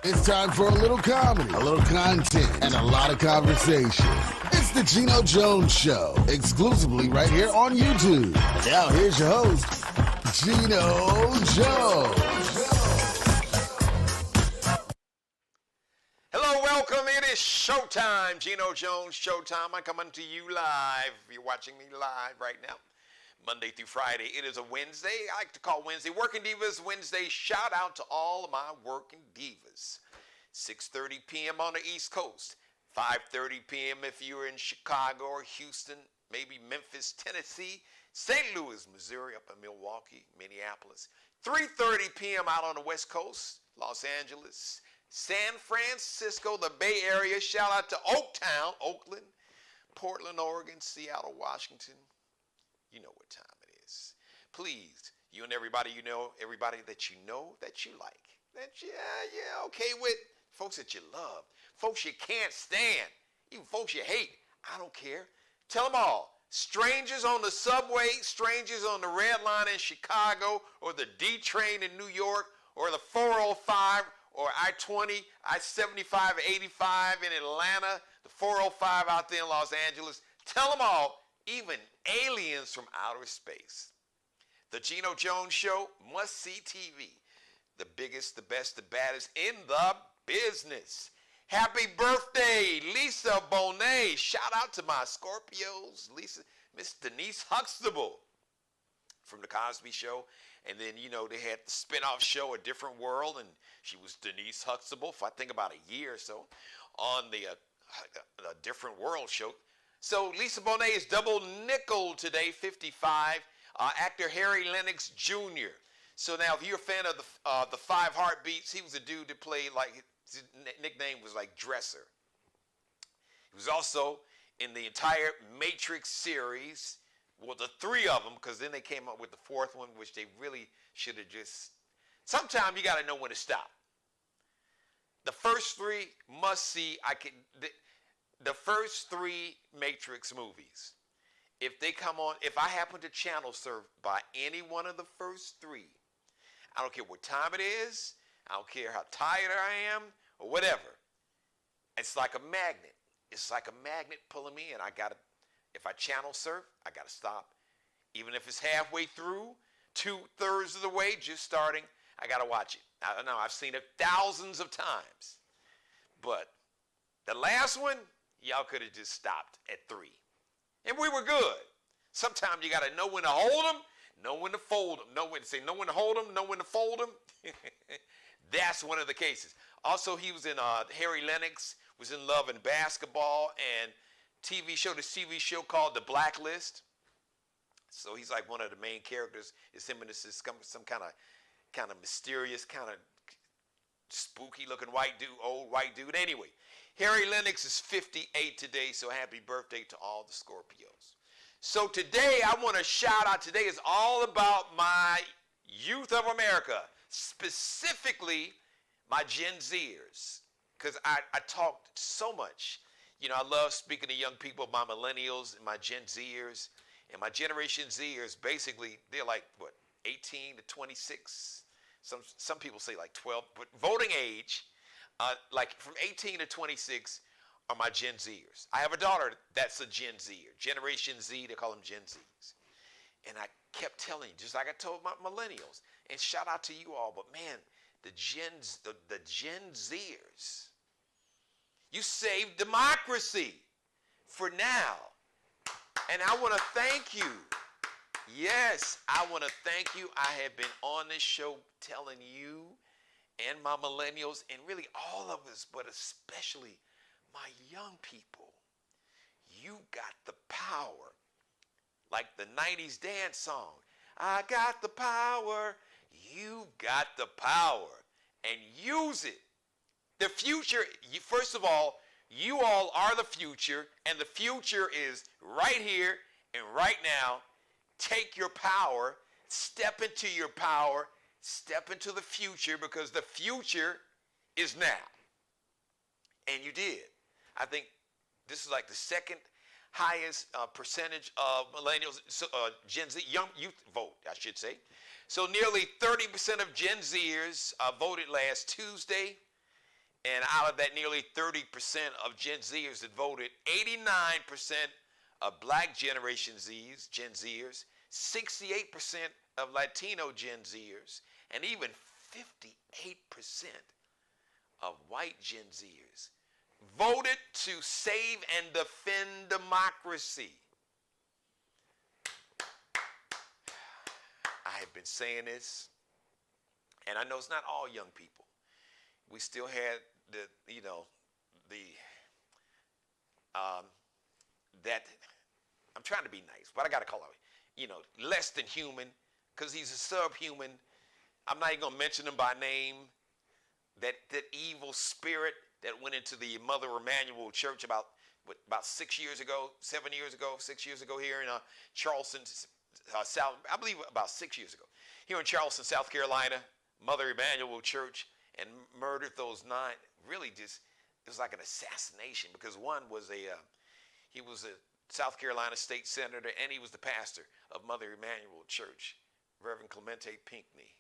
It's time for a little comedy, a little content, and a lot of conversation. It's the Geno Jones Show, exclusively right here on YouTube. And now here's your host, Geno Jones. Hello, welcome. It is showtime. Geno Jones Showtime. I'm coming to you live. You're watching me live right now. Monday through Friday. It is a Wednesday. I like to call Wednesday Working Divas Wednesday. Shout out to all of my working divas. 6:30 p.m. on the East Coast. 5:30 p.m. if you're in Chicago or Houston, maybe Memphis, Tennessee, St. Louis, Missouri, up in Milwaukee, Minneapolis. 3:30 p.m. out on the West Coast, Los Angeles, San Francisco, the Bay Area. Shout out to Oaktown, Oakland, Portland, Oregon, Seattle, Washington. You know what time it is. Please, you and everybody you know, everybody that you know that you like, that okay with, folks that you love, folks you can't stand, even folks you hate. I don't care. Tell them all. Strangers on the subway, strangers on the red line in Chicago, or the D train in New York, or the 405, or I-20, I-75, 85 in Atlanta, the 405 out there in Los Angeles. Tell them all. Even aliens from outer space. The Geno Jones Show, must-see TV. The biggest, the best, the baddest in the business. Happy birthday, Lisa Bonet. Shout out to my Scorpios, Lisa, Miss Denise Huxtable from The Cosby Show. And then, you know, they had the spinoff show, A Different World, and she was Denise Huxtable for, I think, about a year or so on the A Different World show. So Lisa Bonet is double nickel today, 55. Actor Harry Lennox Jr. So now, if you're a fan of the Five Heartbeats, he was a dude that played, like, his nickname was like Dresser. He was also in the entire Matrix series, well, the three of them, because then they came up with the fourth one, which they really should have just. Sometimes you got to know when to stop. The first three must see. The first three Matrix movies, if they come on, if I happen to channel surf by any one of the first three, I don't care what time it is, I don't care how tired I am, or whatever. It's like a magnet. It's like a magnet pulling me in. If I channel surf, I gotta stop. Even if it's halfway through, 2/3 of the way, just starting, I gotta watch it. I know I've seen it thousands of times, but the last one, y'all could have just stopped at 3. And we were good. Sometimes you got to know when to hold them, know when to fold them. Know when to hold them, know when to fold them. That's one of the cases. Also, he was in, Harry Lennox was in Love and Basketball, and this TV show called The Blacklist. So he's like one of the main characters. It's him and some kind of mysterious, kind of spooky looking old white dude. Anyway, Harry Lennox is 58 today, so happy birthday to all the Scorpios. So today I want to shout out, today is all about my youth of America, specifically my Gen Zers, because I talked so much. You know, I love speaking to young people, my millennials and my Gen Zers, and my Generation Zers, basically, they're like, 18 to 26? Some people say like 12, but voting age, like from 18 to 26 are my Gen Zers. I have a daughter that's a Gen Zer. Generation Z, they call them Gen Zs. And I kept telling you, just like I told my millennials, and shout out to you all, but man, the Gen Zers, you saved democracy for now. And I want to thank you. Yes, I want to thank you. I have been on this show telling you and my millennials, and really all of us, but especially my young people, you got the power. Like the 90s dance song, I got the power, you got the power, and use it. The future, first of all, you all are the future, and the future is right here and right now. Take your power, step into your power, step into the future, because the future is now. And you did. I think this is like the second highest percentage of millennials, Gen Z, young youth vote, I should say. So nearly 30% of Gen Zers voted last Tuesday. And out of that, nearly 30% of Gen Zers that voted, 89% of black generation Zs, Gen Zers, 68% of Latino Gen Zers, and even 58% of white Gen Zers voted to save and defend democracy. I have been saying this, and I know it's not all young people. We still had that, I'm trying to be nice, but I got to call it, less than human, because he's a subhuman. I'm not even going to mention him by name. That evil spirit that went into the Mother Emanuel Church about 6 years ago, 7 years ago, 6 years ago here in Charleston, South, I believe about 6 years ago, here in Charleston, South Carolina, Mother Emanuel Church, and murdered those 9. Really just, it was like an assassination, because one was he was a South Carolina state senator, and he was the pastor of Mother Emanuel Church, Reverend Clementa Pinckney.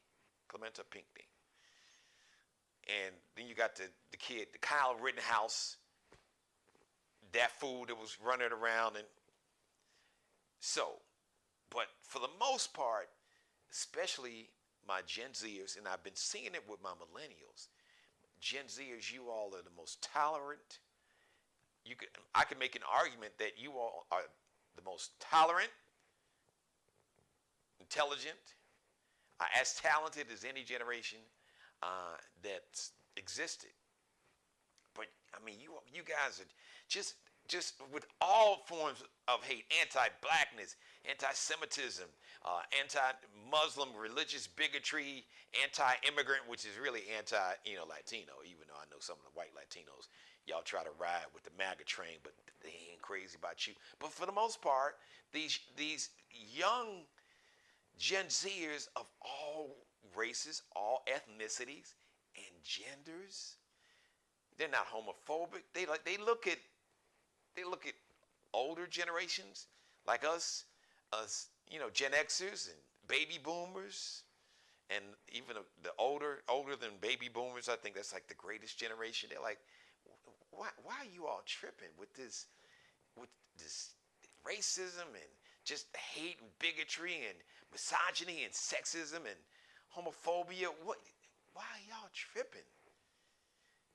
And then you got the kid, the Kyle Rittenhouse, that fool that was running around. And so, but for the most part, especially my Gen Zers, and I've been seeing it with my millennials, Gen Zers, you all are the most tolerant. I can make an argument that you all are the most tolerant, intelligent, as talented as any generation that existed. But I mean, you guys are just with all forms of hate, anti-blackness, anti-Semitism, anti-Muslim religious bigotry, anti-immigrant, which is really anti-Latino, even though I know some of the white Latinos, y'all try to ride with the MAGA train, but they ain't crazy about you. But for the most part, these young Gen Zers of all races, all ethnicities, and genders, they're not homophobic. They look at older generations like us, Gen Xers and baby boomers, and even the older than baby boomers. I think that's like the greatest generation. They're like, why are you all tripping with this racism and just hate and bigotry and misogyny and sexism and homophobia? Why are y'all tripping?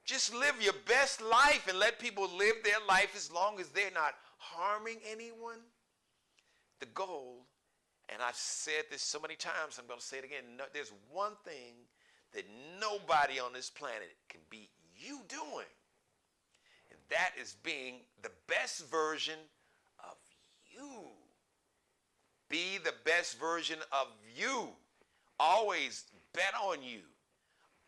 Just live your best life and let people live their life as long as they're not harming anyone. The goal, and I've said this so many times, I'm going to say it again, there's one thing that nobody on this planet can beat you doing, and that is being the best version of you. Be the best version of you. Always bet on you.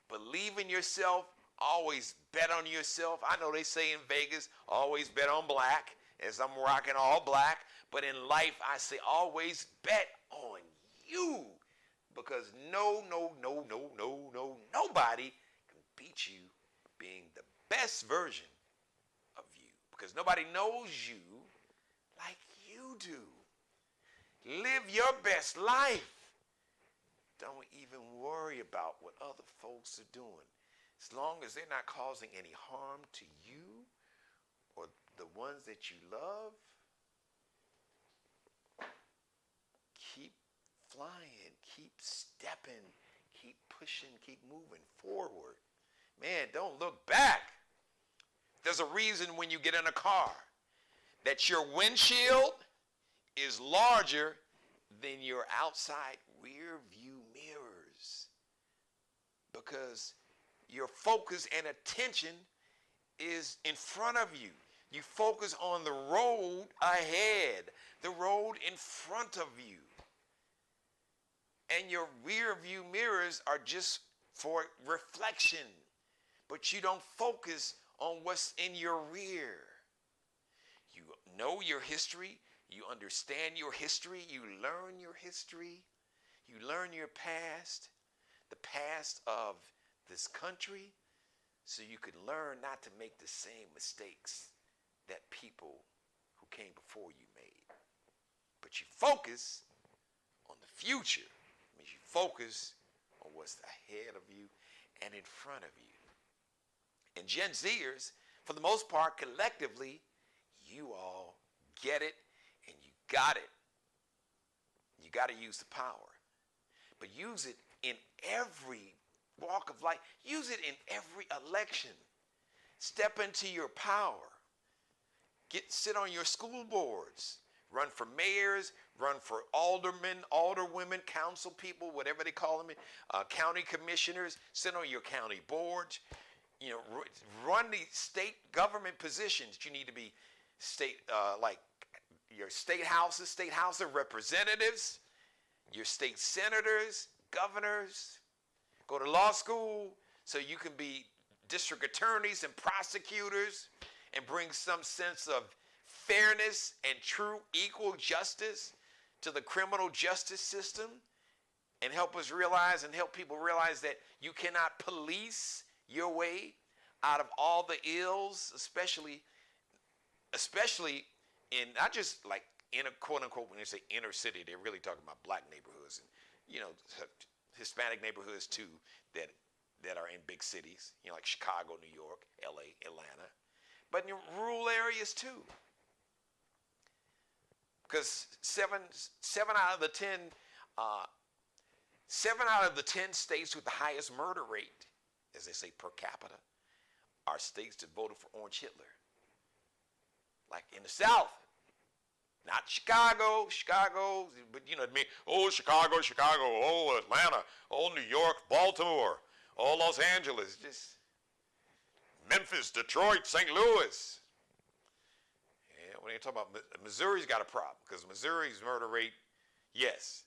Believe in yourself. Always bet on yourself. I know they say in Vegas, always bet on black, as I'm rocking all black. But in life, I say always bet on you. Because nobody can beat you being the best version of you. Because nobody knows you like you do. Live your best life. Don't even worry about what other folks are doing. As long as they're not causing any harm to you or the ones that you love, keep flying, keep stepping, keep pushing, keep moving forward. Man, don't look back. There's a reason when you get in a car that your windshield is larger than your outside rear view mirrors, because your focus and attention is in front of you. You focus on the road ahead, the road in front of you. And your rear view mirrors are just for reflection, but you don't focus on what's in your rear. You know your history, you understand your history, you learn your history, you learn your past, the past of this country, so you could learn not to make the same mistakes that people who came before you made. But you focus on the future. It means you focus on what's ahead of you and in front of you. And Gen Zers, for the most part, collectively, you all get it and you got it. You got to use the power. But use it in every walk of life. Use it in every election. Step into your power. Sit on your school boards. Run for mayors. Run for aldermen, alderwomen, council people, whatever they call them. County commissioners. Sit on your county boards. You know, run the state government positions. You need to be state, like your state houses, state house of representatives, your state senators, governors. Go to law school so you can be district attorneys and prosecutors and bring some sense of fairness and true equal justice to the criminal justice system, and help us realize and help people realize that you cannot police your way out of all the ills, especially in not just like in a quote unquote, when they say inner city, they're really talking about black neighborhoods and, you know, Hispanic neighborhoods too that are in big cities, you know, like Chicago, New York, LA, Atlanta, but in rural areas too. Because seven out of the 10 states with the highest murder rate, as they say per capita, are states that voted for Orange Hitler. Like in the South, not Chicago, but you know what I mean? Oh, Chicago, oh, Atlanta, oh, New York, Baltimore, oh, Los Angeles, just Memphis, Detroit, St. Louis. Yeah, when they talk about Missouri's got a problem, because Missouri's murder rate, yes.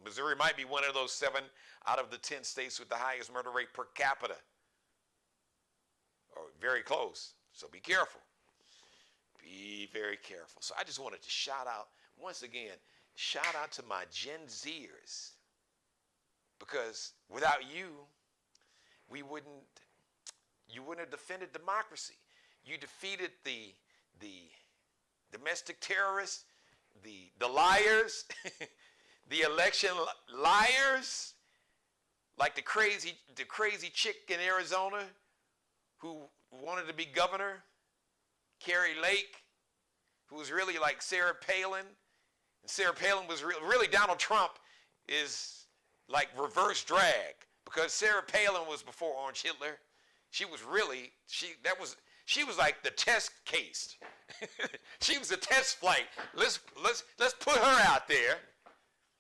Missouri might be one of those 7 out of the 10 states with the highest murder rate per capita. Or very close. So be careful. Be very careful. So I just wanted to shout out, once again, shout out to my Gen Zers. Because without you, you wouldn't have defended democracy. You defeated the domestic terrorists, the liars, the election liars, like the crazy chick in Arizona who wanted to be governor, Carrie Lake, who was really like Sarah Palin. And Sarah Palin was really Donald Trump is like reverse drag, because Sarah Palin was before Orange Hitler. She was like the test case. She was a test flight. Let's put her out there.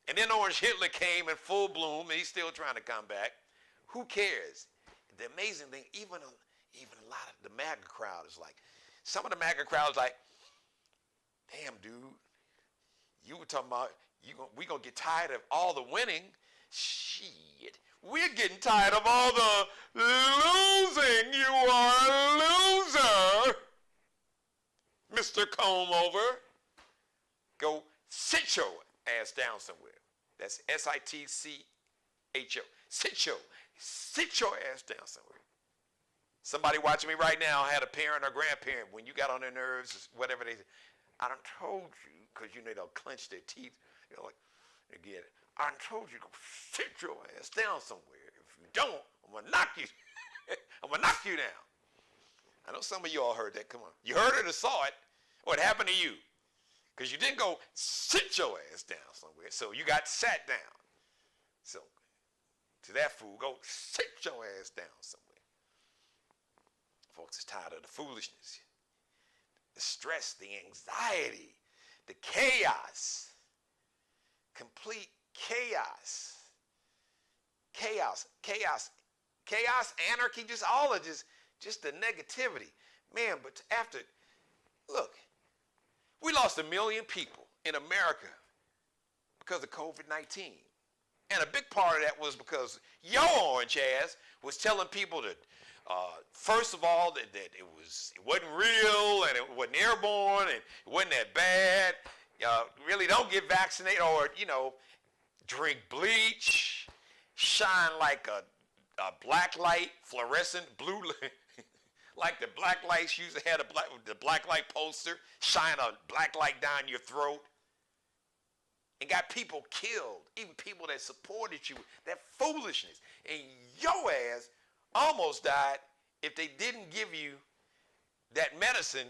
And then Orange Hitler came in full bloom, and he's still trying to come back. Who cares? The amazing thing, even a lot of the MAGA crowd is like, some of the MAGA crowd is like, damn, dude, you were talking about we gonna get tired of all the winning. Shit, we're getting tired of all the losing. You are a loser, Mr. Comb Over. Go sit your ass down somewhere. That's SITCHO. Sit your ass down somewhere. Somebody watching me right now had a parent or grandparent, when you got on their nerves, whatever they say, I done told you, because you know they'll clench their teeth, you know, like, again, I done told you to go sit your ass down somewhere. If you don't, I'm going to knock you. I'm going to knock you down. I know some of you all heard that. Come on. You heard it or saw it. What happened to you? Because you didn't go sit your ass down somewhere, so you got sat down. So, to that fool, go sit your ass down somewhere. Folks is tired of the foolishness, the stress, the anxiety, the chaos, complete chaos, anarchy, just all of just the negativity. Man, but look, we lost 1 million people in America because of COVID-19. And a big part of that was because your orange ass was telling people that, first of all, that it wasn't real, and it wasn't airborne, and it wasn't that bad. Really don't get vaccinated, or, drink bleach, shine like a black light, fluorescent blue, like the black lights used to have the black light poster, shine a black light down your throat, and got people killed, even people that supported you. That foolishness. And your ass almost died if they didn't give you that medicine,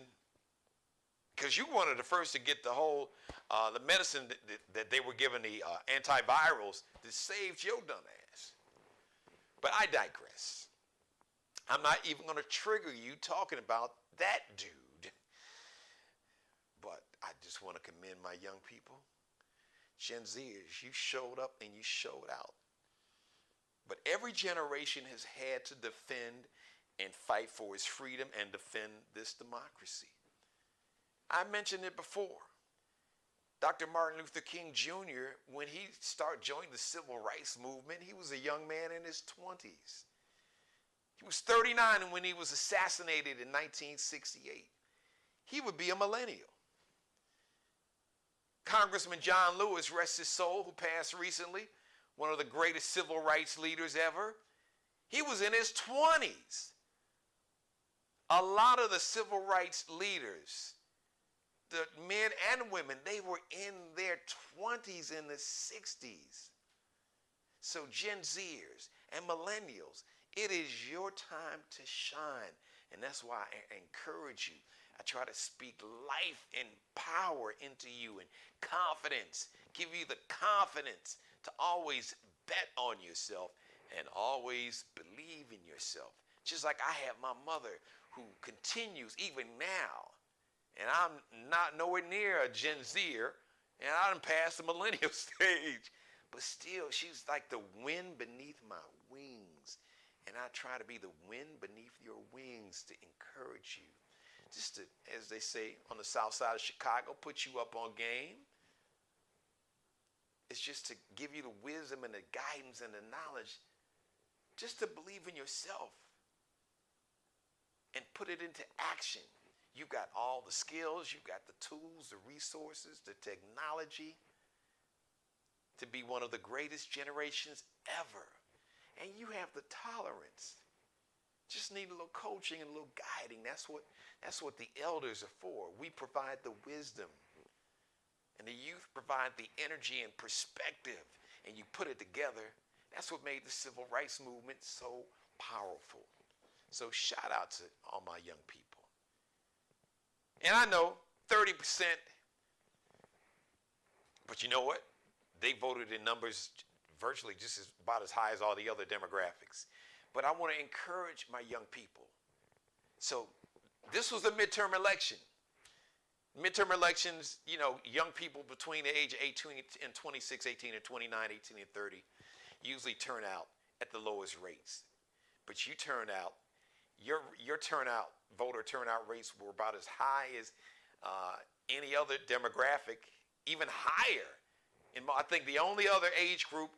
because you wanted the first to get the whole, the medicine that they were given, the antivirals that saved your dumb ass. But I digress. I'm not even going to trigger you talking about that dude. But I just want to commend my young people. Gen Zers, you showed up and you showed out. But every generation has had to defend and fight for its freedom and defend this democracy. I mentioned it before. Dr. Martin Luther King Jr., when he started joining the civil rights movement, he was a young man in his 20s. He was 39 when he was assassinated in 1968. He would be a millennial. Congressman John Lewis, rest his soul, who passed recently, one of the greatest civil rights leaders ever, he was in his 20s. A lot of the civil rights leaders, the men and women, they were in their 20s and the 60s. So Gen Zers and millennials, it is your time to shine. And that's why I encourage you. I try to speak life and power into you and confidence. Give you the confidence to always bet on yourself and always believe in yourself. Just like I have my mother who continues even now. And I'm not nowhere near a Gen Zer, and I done passed the millennial stage. But still, she's like the wind beneath my wings. And I try to be the wind beneath your wings to encourage you. Just to, as they say on the south side of Chicago, put you up on game. It's just to give you the wisdom and the guidance and the knowledge just to believe in yourself and put it into action. You've got all the skills, you've got the tools, the resources, the technology to be one of the greatest generations ever. And you have the tolerance. Just need a little coaching and a little guiding. That's what the elders are for. We provide the wisdom. And the youth provide the energy and perspective. And you put it together. That's what made the civil rights movement so powerful. So shout out to all my young people. And I know 30%, but you know what? They voted in numbers virtually just about as high as all the other demographics. But I want to encourage my young people. So this was the midterm election. Midterm elections, you know, young people between the age of 18 and 26, 18 and 29, 18 and 30, usually turn out at the lowest rates. But you turn out, your turnout, voter turnout rates were about as high as any other demographic, even higher. And I think the only other age group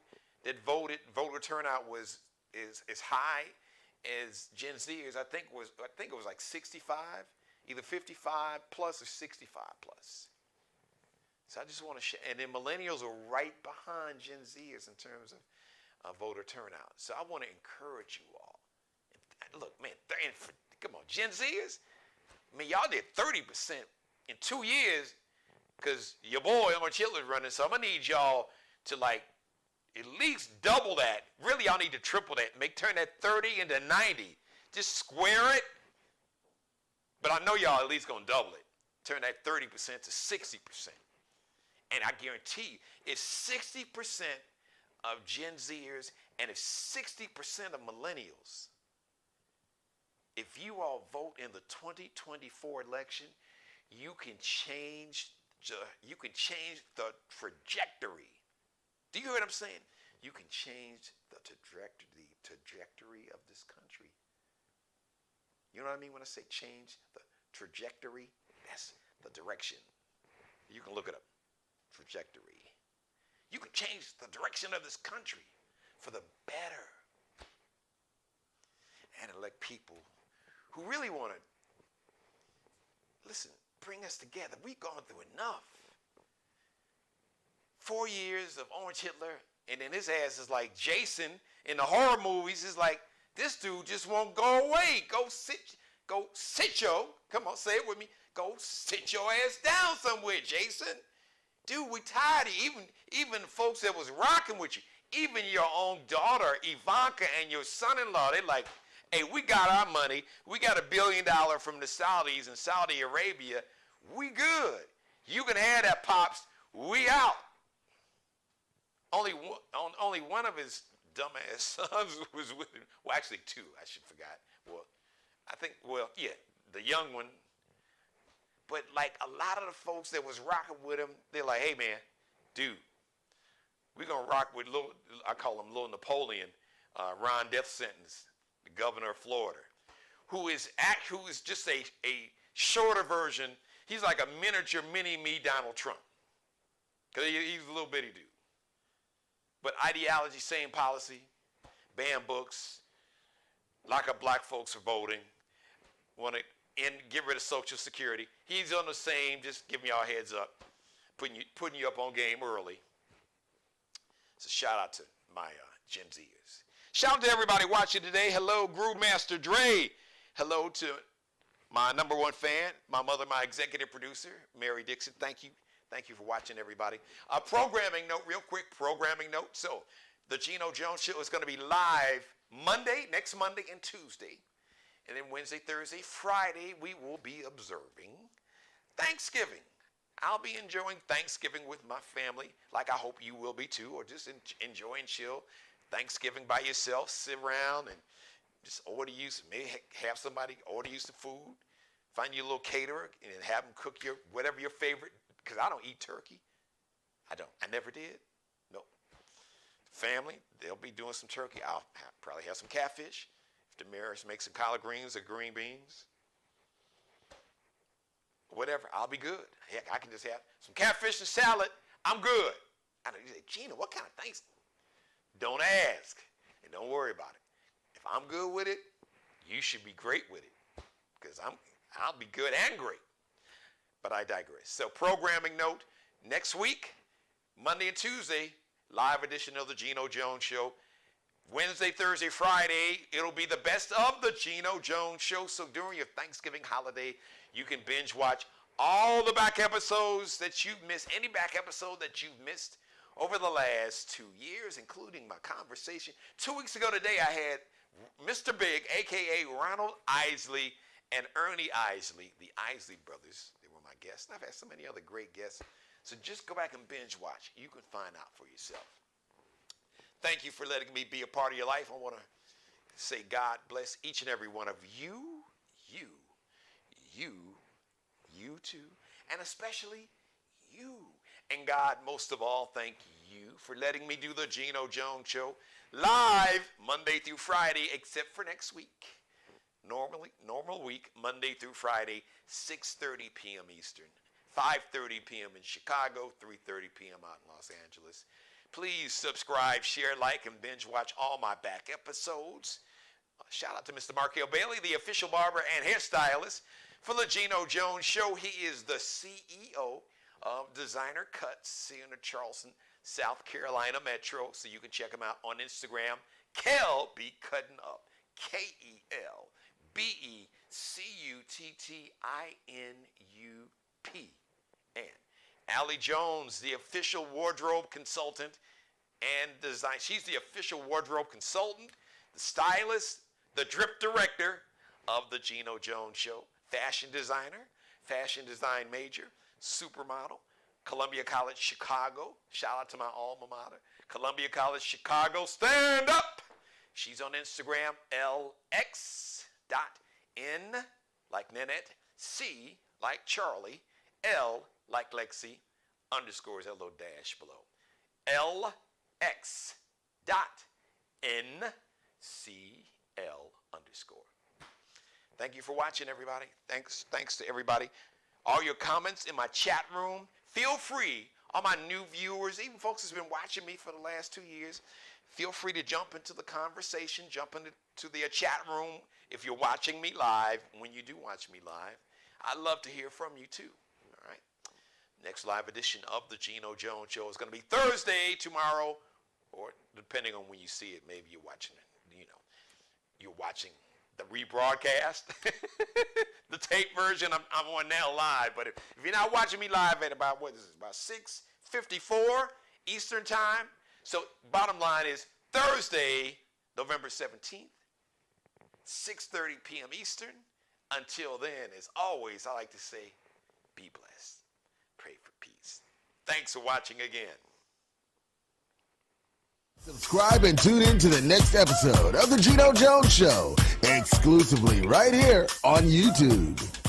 that voter turnout was as high as Gen Zers, I think it was like 65, either 55 plus or 65 plus. So I just want to share. And then millennials are right behind Gen Zers in terms of voter turnout. So I want to encourage you all. Look, man, come on, Gen Zers, I mean, y'all did 30% in 2 years because your boy, Orange Hitler's running, so I'm going to need y'all to, like, at least double that. Really, y'all need to triple that. Turn that 30 into 90. Just square it. But I know y'all at least going to double it. Turn that 30% to 60%. And I guarantee you, it's 60% of Gen Zers and it's 60% of millennials. If you all vote in the 2024 election, you can change the trajectory. Do you hear what I'm saying? You can change the trajectory of this country. You know what I mean when I say change the trajectory? That's the direction. You can look it up. Trajectory. You can change the direction of this country for the better. And elect people who really want to, listen, bring us together. We've gone through enough. 4 years of Orange Hitler, and then his ass is like Jason in the horror movies. Is like, this dude just won't go away. Go sit come on, say it with me. Go sit your ass down somewhere, Jason. Dude, we tired of you. Even the folks that was rocking with you, even your own daughter, Ivanka, and your son-in-law, they like, Hey, we got our money. We got $1 billion from the Saudis and Saudi Arabia. We good. You can have that, Pops. We out. Only one of his dumbass sons was with him. Well, actually two. I should forgot. Well, the young one. But like a lot of the folks that was rocking with him, they're like, hey man, dude, we're gonna rock with I call him Little Napoleon, Ron Death Sentence, the governor of Florida, who is just a shorter version. He's like a miniature mini-me Donald Trump. Because he's a little bitty dude. But ideology, same policy, ban books, lock up black folks for voting, want to get rid of Social Security. He's on the same, just giving y'all a heads up, putting you up on game early. So shout out to my Gen Zers. Shout out to everybody watching today. Hello, Groovemaster Dre. Hello to my number one fan, my mother, my executive producer, Mary Dixon. Thank you. Thank you for watching, everybody. A programming note, real quick programming note. So the Geno Jones Show is going to be live next Monday and Tuesday. And then Wednesday, Thursday, Friday, we will be observing Thanksgiving. I'll be enjoying Thanksgiving with my family, like I hope you will be too, or just enjoy and chill Thanksgiving by yourself. Sit around and just order you some, maybe have somebody order you some food. Find you a little caterer and have them cook whatever your favorite, because I don't eat turkey. I never did. Nope. Family, they'll be doing some turkey. I'll probably have some catfish. If the Maris make some collard greens or green beans, whatever, I'll be good. Heck, I can just have some catfish and salad. I'm good. I know you say, Geno, what kind of Thanksgiving? Don't ask and don't worry about it. If I'm good with it, you should be great with it, because I'll be good and great. But I digress. So programming note, next week, Monday and Tuesday, live edition of the Geno Jones Show. Wednesday, Thursday, Friday, it'll be the best of the Geno Jones Show. So during your Thanksgiving holiday, you can binge watch all the back episodes that you've missed, any back episode that you've missed over the last 2 years, including my conversation. 2 weeks ago today, I had Mr. Big, a.k.a. Ronald Isley and Ernie Isley, the Isley brothers. They were my guests. And I've had so many other great guests. So just go back and binge watch. You can find out for yourself. Thank you for letting me be a part of your life. I want to say God bless each and every one of you too, and especially you. And God, most of all, thank you for letting me do the Geno Jones Show live Monday through Friday, except for next week. Normal week, Monday through Friday, 6:30 p.m. Eastern, 5:30 p.m. in Chicago, 3:30 p.m. out in Los Angeles. Please subscribe, share, like, and binge watch all my back episodes. Shout out to Mr. Markel Bailey, the official barber and hairstylist for the Geno Jones Show. He is the CEO of Designer Cuts here in the Charleston, South Carolina Metro. So you can check him out on Instagram. Kel be cutting up. KELBECUTTINUP. And Allie Jones, the official wardrobe consultant and design. She's the official wardrobe consultant, the stylist, the drip director of the Geno Jones Show. Fashion designer, fashion design major, supermodel, Columbia College Chicago. Shout out to my alma mater, Columbia College Chicago. Stand up. She's on Instagram, LX.N like Nanette, C like Charlie, L like Lexi, underscores a little dash below. LX.NCL underscore. Thank you for watching, everybody. Thanks to everybody. All your comments in my chat room. Feel free, all my new viewers, even folks who's been watching me for the last 2 years, feel free to jump into the conversation, jump into the chat room if you're watching me live. When you do watch me live, I'd love to hear from you too. All right. Next live edition of the Geno Jones Show is going to be Thursday, tomorrow, or depending on when you see it, maybe you're watching it. You're watching the rebroadcast, the tape version. I'm on now live, but if you're not watching me live at about 6:54 Eastern time. So bottom line is Thursday, November 17th, 6:30 p.m. Eastern. Until then, as always, I like to say, be blessed. Pray for peace. Thanks for watching again. Subscribe and tune in to the next episode of The Geno Jones Show, exclusively right here on YouTube.